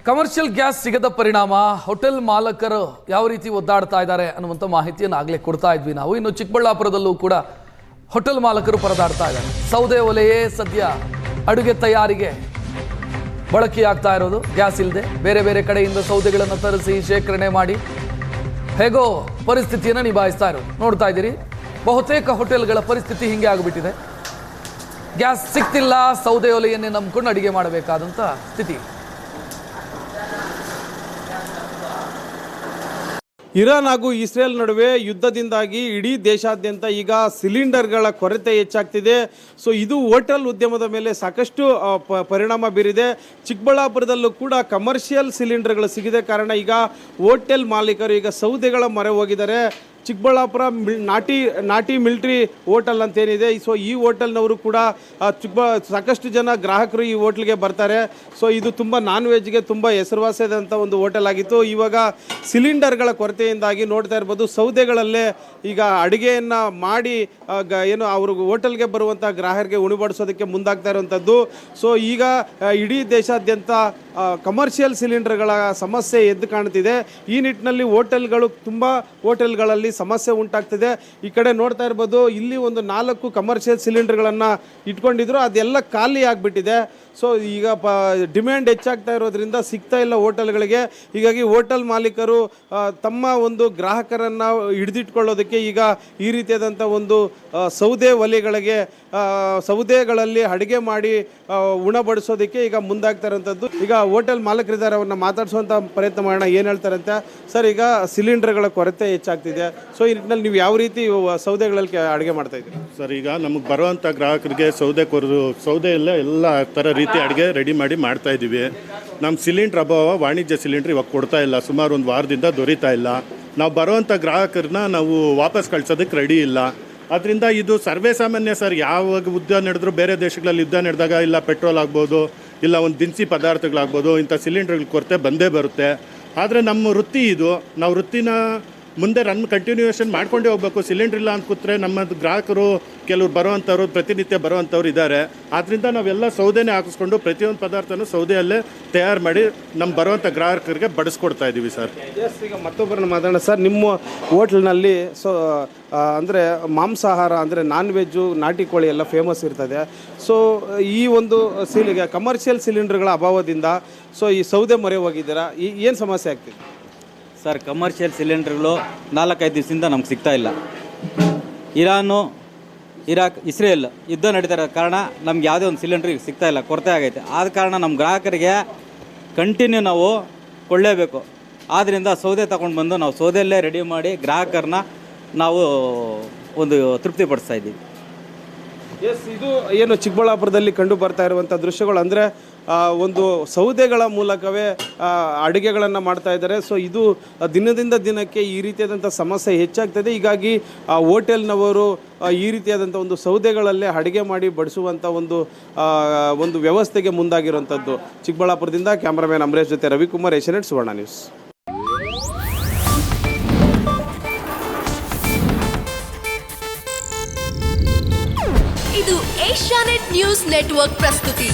Commercial gas ಸಿಗದ ಪರಿಣಾಮ hotel ಮಾಲಕರು ಯಾವ ರೀತಿ ಒದ್ದಾಡ್ತಾ ಇದ್ದಾರೆ ಅನ್ನುವಂಥ ಮಾಹಿತಿಯನ್ನು ಆಗಲೇ ಕೊಡ್ತಾ ಇದ್ವಿ ನಾವು. ಇನ್ನು ಚಿಕ್ಕಬಳ್ಳಾಪುರದಲ್ಲೂ ಕೂಡ ಹೋಟೆಲ್ ಮಾಲಕರು ಪರದಾಡ್ತಾ ಇದ್ದಾರೆ. ಸೌದೆ ಒಲೆಯೇ ಸದ್ಯ ಅಡುಗೆ ತಯಾರಿಗೆ ಬಳಕೆಯಾಗ್ತಾ ಇರೋದು. ಗ್ಯಾಸ್ ಇಲ್ಲದೆ ಬೇರೆ ಬೇರೆ ಕಡೆಯಿಂದ ಸೌದೆಗಳನ್ನು ತರಿಸಿ ಶೇಖರಣೆ ಮಾಡಿ ಹೇಗೋ ಪರಿಸ್ಥಿತಿಯನ್ನು ನಿಭಾಯಿಸ್ತಾ ಇರೋದು ನೋಡ್ತಾ ಇದ್ದೀರಿ. ಬಹುತೇಕ ಹೋಟೆಲ್ಗಳ ಪರಿಸ್ಥಿತಿ ಹಿಂಗೆ ಆಗಿಬಿಟ್ಟಿದೆ. ಗ್ಯಾಸ್ ಸಿಗ್ತಿಲ್ಲ, ಸೌದೆ ಒಲೆಯನ್ನೇ ನಂಬಿಕೊಂಡು ಅಡುಗೆ ಮಾಡಬೇಕಾದಂಥ ಸ್ಥಿತಿ. ಇರಾನ್ ಹಾಗೂ ಇಸ್ರೇಲ್ ನಡುವೆ ಯುದ್ಧದಿಂದಾಗಿ ಇಡೀ ದೇಶಾದ್ಯಂತ ಈಗ ಸಿಲಿಂಡರ್ಗಳ ಕೊರತೆ ಹೆಚ್ಚಾಗ್ತಿದೆ. ಸೊ ಇದು ಹೋಟೆಲ್ ಉದ್ಯಮದ ಮೇಲೆ ಸಾಕಷ್ಟು ಪರಿಣಾಮ ಬೀರಿದೆ. ಚಿಕ್ಕಬಳ್ಳಾಪುರದಲ್ಲೂ ಕೂಡ ಕಮರ್ಷಿಯಲ್ ಸಿಲಿಂಡರ್ಗಳು ಸಿಗದೆ ಕಾರಣ ಈಗ ಹೋಟೆಲ್ ಮಾಲೀಕರು ಈಗ ಸೌದೆಗಳ ಮೊರೆ ಹೋಗಿದ್ದಾರೆ. ಚಿಕ್ಕಬಳ್ಳಾಪುರ ನಾಟಿ ಮಿಲ್ಟ್ರಿ ಹೋಟೆಲ್ ಅಂತೇನಿದೆ, ಸೊ ಈ ಹೋಟೆಲ್ನವರು ಕೂಡ ಸಾಕಷ್ಟು ಜನ ಗ್ರಾಹಕರು ಈ ಹೋಟ್ಲಿಗೆ ಬರ್ತಾರೆ. ಸೊ ಇದು ತುಂಬ ನಾನ್ ವೆಜ್ಗೆ ತುಂಬ ಹೆಸರುವಾಸಿಯಾದಂಥ ಒಂದು ಹೋಟೆಲ್ ಆಗಿತ್ತು. ಇವಾಗ ಸಿಲಿಂಡರ್ಗಳ ಕೊರತೆಯಿಂದಾಗಿ ನೋಡ್ತಾ ಇರ್ಬೋದು, ಸೌದೆಗಳಲ್ಲೇ ಈಗ ಅಡುಗೆಯನ್ನು ಮಾಡಿ ಏನು ಅವ್ರಿಗೆ ಹೋಟೆಲ್ಗೆ ಬರುವಂಥ ಗ್ರಾಹಕರಿಗೆ ಉಣಬಡಿಸೋದಕ್ಕೆ ಮುಂದಾಗ್ತಾ ಇರುವಂಥದ್ದು. ಸೊ ಈಗ ಇಡೀ ದೇಶಾದ್ಯಂತ ಕಮರ್ಷಿಯಲ್ ಸಿಲಿಂಡರ್ಗಳ ಸಮಸ್ಯೆ ಎದ್ದು ಕಾಣ್ತಿದೆ. ಈ ನಿಟ್ಟಿನಲ್ಲಿ ತುಂಬ ಹೋಟೆಲ್ಗಳಲ್ಲಿ ಸಮಸ್ಯೆ ಉಂಟಾಗ್ತಿದೆ. ಈ ಕಡೆ ನೋಡ್ತಾ ಇರ್ಬೋದು, ಇಲ್ಲಿ ಒಂದು 4 ಕಮರ್ಷಿಯಲ್ ಸಿಲಿಂಡರ್ಗಳನ್ನು ಇಟ್ಕೊಂಡಿದ್ರು, ಅದೆಲ್ಲ ಖಾಲಿ ಆಗಿಬಿಟ್ಟಿದೆ. ಸೊ ಈಗ ಡಿಮ್ಯಾಂಡ್ ಹೆಚ್ಚಾಗ್ತಾ ಇರೋದ್ರಿಂದ ಸಿಗ್ತಾ ಇಲ್ಲ ಹೋಟೆಲ್ಗಳಿಗೆ. ಹೀಗಾಗಿ ಹೋಟೆಲ್ ಮಾಲೀಕರು ತಮ್ಮ ಒಂದು ಗ್ರಾಹಕರನ್ನು ಹಿಡಿದಿಟ್ಕೊಳ್ಳೋದಕ್ಕೆ ಈಗ ಈ ರೀತಿಯಾದಂಥ ಒಂದು ಸೌದೆಗಳಲ್ಲಿ ಅಡುಗೆ ಮಾಡಿ ಉಣಬಡಿಸೋದಕ್ಕೆ ಈಗ ಮುಂದಾಗ್ತಾ ಇರೋಂಥದ್ದು. ಈಗ ಹೋಟೆಲ್ ಮಾಲೀಕರಿದ್ದಾರೆ, ಅವ್ರನ್ನ ಮಾತಾಡಿಸುವಂಥ ಪ್ರಯತ್ನ ಮಾಡೋಣ. ಏನು ಹೇಳ್ತಾರಂತೆ ಸರ್? ಈಗ ಸಿಲಿಂಡರ್ಗಳ ಕೊರತೆ ಹೆಚ್ಚಾಗ್ತಿದೆ, ಸೊ ಈ ನಿಟ್ಟಿನಲ್ಲಿ ನೀವು ಯಾವ ರೀತಿ ಸೌದೆಗಳಲ್ಲಿ ಅಡುಗೆ ಮಾಡ್ತಾ ಇದ್ದೀರಿ ಸರ್? ಈಗ ನಮಗೆ ಬರುವಂಥ ಗ್ರಾಹಕರಿಗೆ ಸೌದೆಯಲ್ಲೇ ಎಲ್ಲ ಥರ ರೀತಿ ಅಡುಗೆ ರೆಡಿ ಮಾಡಿ ಮಾಡ್ತಾ ಇದ್ದೀವಿ. ನಮ್ಮ ಸಿಲಿಂಡ್ರ್ ಅಭಾವ, ವಾಣಿಜ್ಯ ಸಿಲಿಂಡ್ರ್ ಇವಾಗ ಕೊಡ್ತಾ ಇಲ್ಲ, ಸುಮಾರು ಒಂದು ವಾರದಿಂದ ದೊರೀತಾ ಇಲ್ಲ. ನಾವು ಬರುವಂಥ ಗ್ರಾಹಕರನ್ನ ನಾವು ವಾಪಸ್ ಕಳ್ಸೋದಕ್ಕೆ ರೆಡಿ ಇಲ್ಲ. ಅದರಿಂದ ಇದು ಸರ್ವೇ ಸಾಮಾನ್ಯ ಸರ್. ಯಾವಾಗ ಯುದ್ಧ ನಡೆದ್ರು, ಬೇರೆ ದೇಶಗಳಲ್ಲಿ ಯುದ್ಧ ನಡೆದಾಗ ಇಲ್ಲ ಪೆಟ್ರೋಲ್ ಆಗ್ಬೋದು, ಇಲ್ಲ ಒಂದು ದಿನಸಿ ಪದಾರ್ಥಗಳಾಗ್ಬೋದು, ಇಂಥ ಸಿಲಿಂಡರ್ಗಳ ಕೊರತೆ ಬಂದೇ ಬರುತ್ತೆ. ಆದರೆ ನಮ್ಮ ವೃತ್ತಿ ಇದು, ನಾವು ವೃತ್ತಿನ ಮುಂದೆ ಕಂಟಿನ್ಯೂಯೇಷನ್ ಮಾಡ್ಕೊಂಡೇ ಹೋಗ್ಬೇಕು. ಸಿಲಿಂಡ್ರ್ ಇಲ್ಲ ಅಂತ ಕೂತ್ರೆ ನಮ್ಮ ಗ್ರಾಹಕರು ಕೆಲವ್ರು ಬರುವಂಥವ್ರು, ಪ್ರತಿನಿತ್ಯ ಬರುವಂಥವ್ರು ಇದ್ದಾರೆ. ಆದ್ದರಿಂದ ನಾವೆಲ್ಲ ಸೌದೆನೇ ಹಾಕಿಸ್ಕೊಂಡು ಪ್ರತಿಯೊಂದು ಪದಾರ್ಥನೂ ಸೌದೆಯಲ್ಲೇ ತಯಾರು ಮಾಡಿ ನಮ್ಮ ಬರುವಂಥ ಗ್ರಾಹಕರಿಗೆ ಬಡಿಸ್ಕೊಡ್ತಾ ಇದ್ದೀವಿ ಸರ್. ಈಗ ಮತ್ತೊಬ್ಬರನ್ನ ಮಾತಾಡೋಣ ಸರ್. ನಿಮ್ಮ ಹೋಟ್ಲ್ನಲ್ಲಿ ಅಂದರೆ ಮಾಂಸಾಹಾರ ಅಂದರೆ ನಾನ್ ವೆಜ್ಜು, ನಾಟಿ ಕೋಳಿ ಎಲ್ಲ ಫೇಮಸ್ ಇರ್ತದೆ. ಸೊ ಈ ಒಂದು ಕಮರ್ಷಿಯಲ್ ಸಿಲಿಂಡರ್ಗಳ ಅಭಾವದಿಂದ ಸೊ ಈ ಸೌದೆ ಮೊರೆ ಹೋಗಿದ್ದೀರಾ, ಏನು ಸಮಸ್ಯೆ ಆಗ್ತಿದೆ ಸರ್? ಕಮರ್ಷಿಯಲ್ ಸಿಲಿಂಡರ್ಗಳು 4-5 ದಿವಸದಿಂದ ನಮ್ಗೆ ಸಿಗ್ತಾ ಇಲ್ಲ. ಇರಾಕ್ ಇಸ್ರೇಲ್ ಯುದ್ಧ ನಡೀತಾ ಇರೋ ಕಾರಣ ನಮ್ಗೆ ಯಾವುದೇ ಒಂದು ಸಿಲಿಂಡ್ರ್ ಸಿಗ್ತಾ ಇಲ್ಲ, ಕೊರತೆ ಆಗೈತೆ. ಆದ ಕಾರಣ ನಮ್ಮ ಗ್ರಾಹಕರಿಗೆ ಕಂಟಿನ್ಯೂ ನಾವು ಕೊಳ್ಳೇಬೇಕು. ಆದ್ದರಿಂದ ಸೌದೆ ತಗೊಂಡು ಬಂದು ನಾವು ಸೌದೆಯಲ್ಲೇ ರೆಡಿ ಮಾಡಿ ಗ್ರಾಹಕರನ್ನ ನಾವು ಒಂದು ತೃಪ್ತಿಪಡಿಸ್ತಾ ಇದ್ದೀವಿ. ಎಸ್, ಇದು ಏನು ಚಿಕ್ಕಬಳ್ಳಾಪುರದಲ್ಲಿ ಕಂಡು ಬರ್ತಾ ಇರುವಂಥ ದೃಶ್ಯಗಳು. ಅಂದರೆ ಒಂದು ಸೌದೆಗಳ ಮೂಲಕವೇ ಅಡುಗೆಗಳನ್ನು ಮಾಡ್ತಾ ಇದ್ದಾರೆ. ಸೊ ಇದು ದಿನದಿಂದ ದಿನಕ್ಕೆ ಈ ರೀತಿಯಾದಂಥ ಸಮಸ್ಯೆ ಹೆಚ್ಚಾಗ್ತದೆ. ಹೀಗಾಗಿ ಹೋಟೆಲ್ನವರು ಈ ರೀತಿಯಾದಂಥ ಒಂದು ಸೌದೆಗಳಲ್ಲೇ ಅಡುಗೆ ಮಾಡಿ ಬಡಿಸುವಂಥ ಒಂದು ವ್ಯವಸ್ಥೆಗೆ ಮುಂದಾಗಿರುವಂಥದ್ದು. ಚಿಕ್ಕಬಳ್ಳಾಪುರದಿಂದ ಕ್ಯಾಮ್ರಾಮನ್ ಅಮರೇಶ್ ಜೊತೆ ರವಿಕುಮಾರ್, ಏಷ್ಯಾನೆಟ್ ಸುವರ್ಣ ನ್ಯೂಸ್. ಇದು ಏಷ್ಯಾನೆಟ್ ನ್ಯೂಸ್ ನೆಟ್ವರ್ಕ್ ಪ್ರಸ್ತುತಿ.